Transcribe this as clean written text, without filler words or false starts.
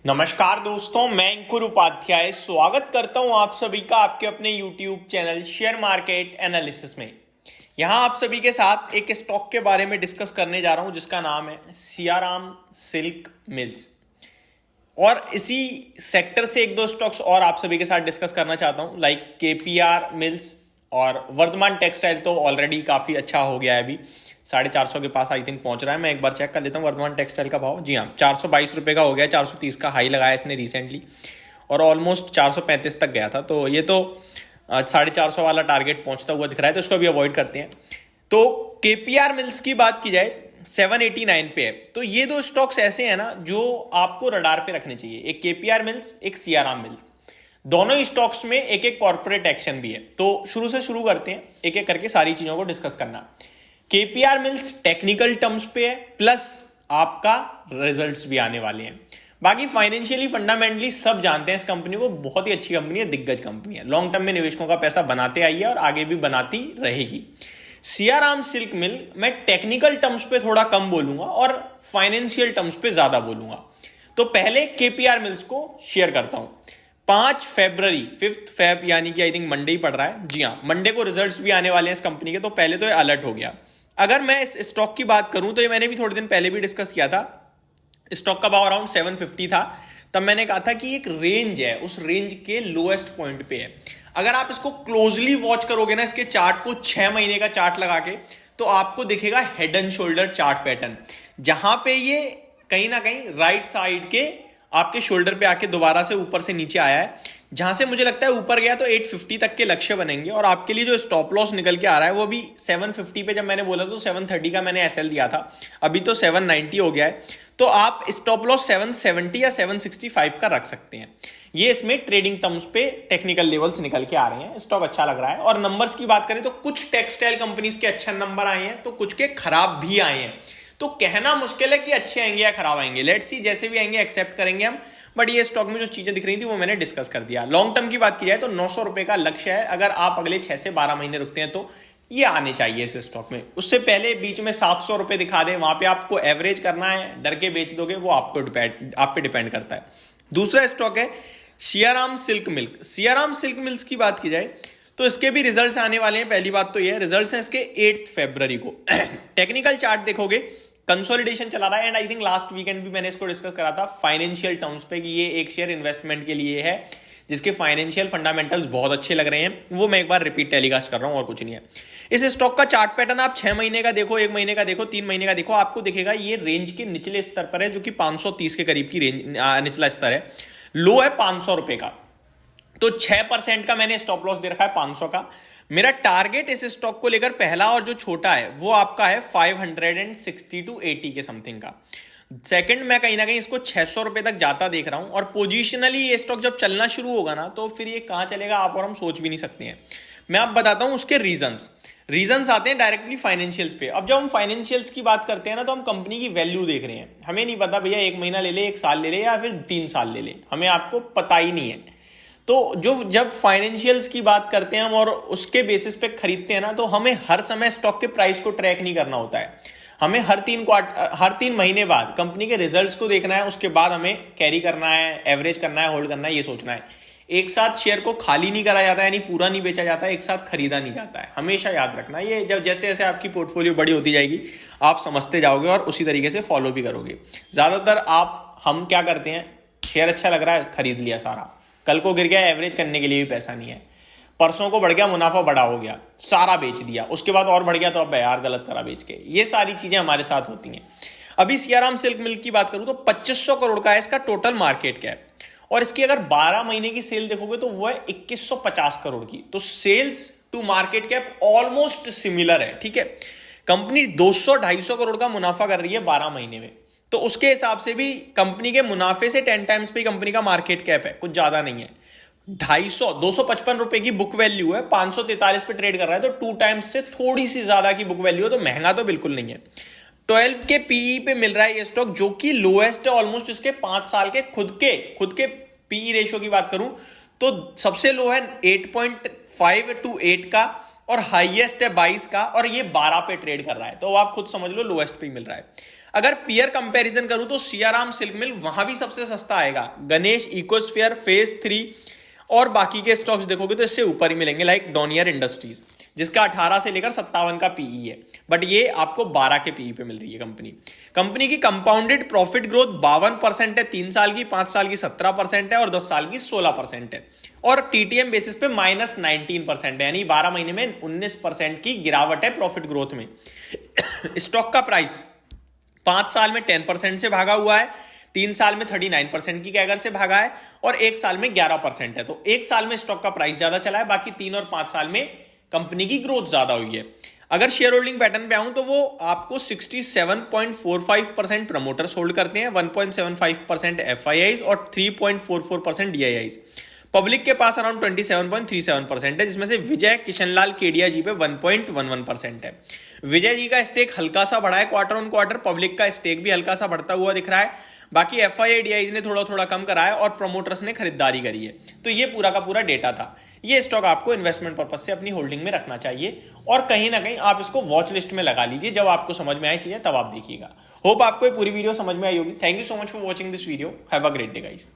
नमस्कार दोस्तों, मैं अंकुर उपाध्याय स्वागत करता हूं आप सभी का आपके अपने YouTube channel share market analysis में। यहां आप सभी के साथ एक स्टॉक के बारे में डिस्कस करने जा रहा हूं जिसका नाम है सियाराम सिल्क मिल्स। और इसी सेक्टर से एक दो स्टॉक्स और आप सभी के साथ डिस्कस करना चाहता हूं, लाइक केपीआर मिल्स और वर्धमान टेक्सटाइल। तो ऑलरेडी काफ़ी अच्छा हो गया है, अभी 450 के पास आई थिंक पहुंच रहा है। मैं एक बार चेक कर लेता हूँ वर्धमान टेक्सटाइल का भाव। जी हाँ, 422 का हो गया। 430 का हाई लगाया इसने रिसेंटली और ऑलमोस्ट 435 तक गया था। तो ये तो 450 वाला टारगेट पहुंचता हुआ दिख रहा है, तो इसको भी अवॉइड करते हैं। तो केपीआर मिल्स की बात की जाए 789 पे है। तो ये दो स्टॉक्स ऐसे हैं ना जो आपको रडार पे रखने चाहिए, एक केपीआर मिल्स, एक सियाराम मिल्स। दोनों ही स्टॉक्स में एक एक कॉर्पोरेट एक्शन भी है। तो शुरू से शुरू करते हैं, एक एक करके सारी चीजों को डिस्कस करना। केपीआर मिल्स टेक्निकल टर्म्स पे है, प्लस आपका रिजल्ट्स भी आने वाले हैं। बाकी फाइनेंशियली फंडामेंटली सब जानते हैं इस कंपनी को, बहुत ही अच्छी कंपनी है, दिग्गज कंपनी है, लॉन्ग टर्म में निवेशकों का पैसा बनाते आई है और आगे भी बनाती रहेगी। सियाराम सिल्क मिल मैं टेक्निकल टर्म्स पे थोड़ा कम बोलूंगा और फाइनेंशियल टर्म्स पे ज्यादा बोलूंगा। तो पहले केपीआर मिल्स को शेयर करता हूं। 5 फरवरी 5 फेब यानी कि आई थिंक मंडे ही पड़ रहा है। जी हाँ, मंडे को रिजल्ट्स भी आने वाले हैं इस कंपनी के, तो पहले तो ये अलर्ट हो गया। अगर मैं इस स्टॉक की बात करूं तो ये मैंने भी थोड़े दिन पहले भी डिस्कस किया था। स्टॉक का भाव अराउंड 750 था। तब मैंने कहा था कि एक रेंज है, उस रेंज के लोएस्ट पॉइंट पे है। अगर आप इसको क्लोजली वॉच करोगे ना, इसके चार्ट को 6 महीने का चार्ट लगा के, तो आपको दिखेगा head and shoulder chart pattern, जहां पे ये कहीं ना कहीं राइट साइड के आपके शोल्डर पे आके दोबारा से ऊपर से नीचे आया है। जहां से मुझे लगता है ऊपर गया तो 850 तक के लक्ष्य बनेंगे। और आपके लिए जो स्टॉप लॉस निकल के आ रहा है वो भी 750 पे, जब मैंने बोला तो 730 का मैंने एसएल दिया था, अभी तो 790 हो गया है। तो आप स्टॉप लॉस 770 या 765 का रख सकते हैं। ये इसमें ट्रेडिंग टर्म्स पे टेक्निकल लेवल्स निकल के आ रहे हैं। स्टॉक अच्छा लग रहा है। और नंबर्स की बात करें तो कुछ टेक्सटाइल कंपनीज के अच्छे नंबर आए हैं, तो कुछ के खराब भी आए हैं। तो कहना मुश्किल है कि अच्छे आएंगे या खराब आएंगे। लेट्स सी, जैसे भी आएंगे एक्सेप्ट करेंगे हम। बट ये स्टॉक में जो चीजें दिख रही थी वो मैंने डिस्कस कर दिया। लॉन्ग टर्म की बात की जाए तो 900 रुपए का लक्ष्य है। अगर आप अगले 6 से 12 महीने रुकते हैं तो ये आने चाहिए इस स्टॉक में। उससे पहले बीच में 700 रुपए दिखा दे, वहां पे आपको एवरेज करना है, डर के बेच दोगे, वो आप पे डिपेंड करता है। दूसरा स्टॉक है Siyaram silk milk. Siyaram silk mills की बात की जाए तो इसके भी रिजल्ट्स आने वाले हैं। पहली बात तो ये रिजल्ट्स हैं इसके 8 फरवरी को। टेक्निकल चार्ट देखोगे, कंसोलिडेशन चला रहा है। And I think last weekend भी मैंने इसको डिस्कस करा था फाइनेंशियल टर्म्स पे कि ये एक शेयर इन्वेस्टमेंट के लिए है जिसके फाइनेंशियल फंडामेंटल्स बहुत अच्छे लग रहे हैं। वो मैं एक बार रिपीट टेलीकास्ट कर रहा हूं और कुछ नहीं है। इस स्टॉक का चार्ट पैटर्न आप 6 महीने का देखो, 1 महीने का देखो, 3 महीने का देखो, आपको दिखेगा ये रेंज के निचले स्तर पर है, जो कि 530 के करीब की रेंज निचला स्तर है। लो है 500 रुपए का। तो 6% का मैंने स्टॉप लॉस दे रखा है 500 का। मेरा टारगेट इस स्टॉक को लेकर पहला और जो छोटा है वो आपका है 560 टू 80 के समथिंग का। सेकंड, मैं कहीं ना कहीं इसको 600 रुपए तक जाता देख रहा हूं। और पोजिशनली ये स्टॉक जब चलना शुरू होगा ना, तो फिर ये कहां चलेगा आप और हम सोच भी नहीं सकते हैं। मैं आप बताता हूं उसके रीजंस आते हैं डायरेक्टली फाइनेंशियल्स पे। अब जब हम फाइनेंशियल्स की बात करते हैं ना, तो हम कंपनी की वैल्यू देख रहे हैं। हमें नहीं पता भैया 1 महीना ले ले, 1 साल ले ले, या फिर 3 साल ले ले, हमें आपको पता ही नहीं है। तो जब फाइनेंशियल्स की बात करते हैं हम और उसके बेसिस पे खरीदते हैं ना, तो हमें हर समय स्टॉक के प्राइस को ट्रैक नहीं करना होता है। हमें हर 3 महीने बाद कंपनी के रिजल्ट्स को देखना है। उसके बाद हमें कैरी करना है, एवरेज करना है, होल्ड करना है, ये सोचना है। एक साथ शेयर को खाली नहीं करा जाता है, यानी पूरा नहीं बेचा जाता है, एक साथ खरीदा नहीं जाता है। हमेशा याद रखना ये। जब जैसे जैसे आपकी पोर्टफोलियो बड़ी होती जाएगी आप समझते जाओगे और उसी तरीके से फॉलो भी करोगे। ज्यादातर हम क्या करते हैं, शेयर अच्छा लग रहा है खरीद लिया सारा, कल को गिर गया, एवरेज करने के लिए भी पैसा नहीं है, परसों को बढ़ गया, मुनाफा बड़ा हो गया, सारा बेच दिया, उसके बाद और बढ़ गया तो अब यार गलत करा बेच के। ये सारी चीजें हमारे साथ होती हैं। अभी सियाराम सिल्क मिल्क की बात करूं तो 2500 करोड़ का है इसका टोटल मार्केट कैप। और इसकी अगर 12 महीने की सेल देखोगे तो वो है 2150 करोड़ की। तो sales to market cap almost similar है। ठीक है, कंपनी 200-250 करोड़ का मुनाफा कर रही है 12 महीने में। तो उसके हिसाब से भी कंपनी के मुनाफे से 10 टाइम्स पे कंपनी का मार्केट कैप है, कुछ ज्यादा नहीं है। 255 रुपए की बुक वैल्यू है, 543 पे ट्रेड कर रहा है, तो 2 टाइम्स से थोड़ी सी ज्यादा की बुक वैल्यू है। तो महंगा तो बिल्कुल नहीं है। 12 के पीई पे मिल रहा है ये स्टॉक, जो कि लोएस्ट है ऑलमोस्ट इसके 5 साल के खुद के पीई रेशियो की बात करूं तो सबसे लो है 8.5 to 8 का और हाईएस्ट है 22 का, और ये 12 पे ट्रेड कर रहा है। तो आप खुद समझ लो लोएस्ट पे ही मिल रहा है। अगर पीयर कंपैरिजन करूं तो सियाराम सिल्क मिल वहां भी सबसे सस्ता आएगा। गणेश इकोस्फीयर, फेज 3 और बाकी के स्टॉक्स देखोगे तो इससे ऊपर ही मिलेंगे, लाइक डॉनियर इंडस्ट्रीज जिसका 18 से लेकर 57 का पीई है, बट ये आपको 12 के पीई पे मिल रही है। कंपनी की कंपाउंडेड प्रॉफिट ग्रोथ 52% है 3 साल की, 5 साल की 17% है और 10 साल की 16% है, और टीटीएम बेसिस पे -19% है, यानी 12 महीने में 19% की गिरावट है प्रॉफिट ग्रोथ में। स्टॉक का प्राइस 5 साल में 10% से भागा हुआ है, 3 साल में 39% की कैगर से भागा है और 1 साल में 11% है। तो 1 साल में स्टॉक का प्राइस ज्यादा चला है, बाकी 3 और 5 साल में कंपनी की ग्रोथ ज्यादा हुई है। अगर शेयर होल्डिंग पैटर्न पे आऊं तो वो आपको 67.45% प्रमोटर्स होल्ड करते हैं, 1.75% एफआईआईज और 3.44% डीआईआईज। पब्लिक के पास अराउंड 27.37% है, जिसमें से विजय किशनलाल केडिया जी पे 1.11% है। विजय जी का स्टेक हल्का सा बढ़ा है क्वार्टर ऑन क्वार्टर, पब्लिक का स्टेक भी हल्का सा बढ़ता हुआ दिख रहा है। बाकी एफआईआई डीआईज ने थोड़ा थोड़ा कम करा है और प्रमोटर्स ने खरीदारी करी है। तो ये पूरा का पूरा डेटा था। ये स्टॉक आपको इन्वेस्टमेंट पर्पज से अपनी होल्डिंग में रखना चाहिए और कहीं ना कहीं आप इसको वॉच लिस्ट में लगा लीजिए, जब आपको समझ में आई चीजें तब आप देखिएगा। होप आपको ये पूरी वीडियो समझ में आई होगी। Thank you so much for watching this video. Have a great day guys.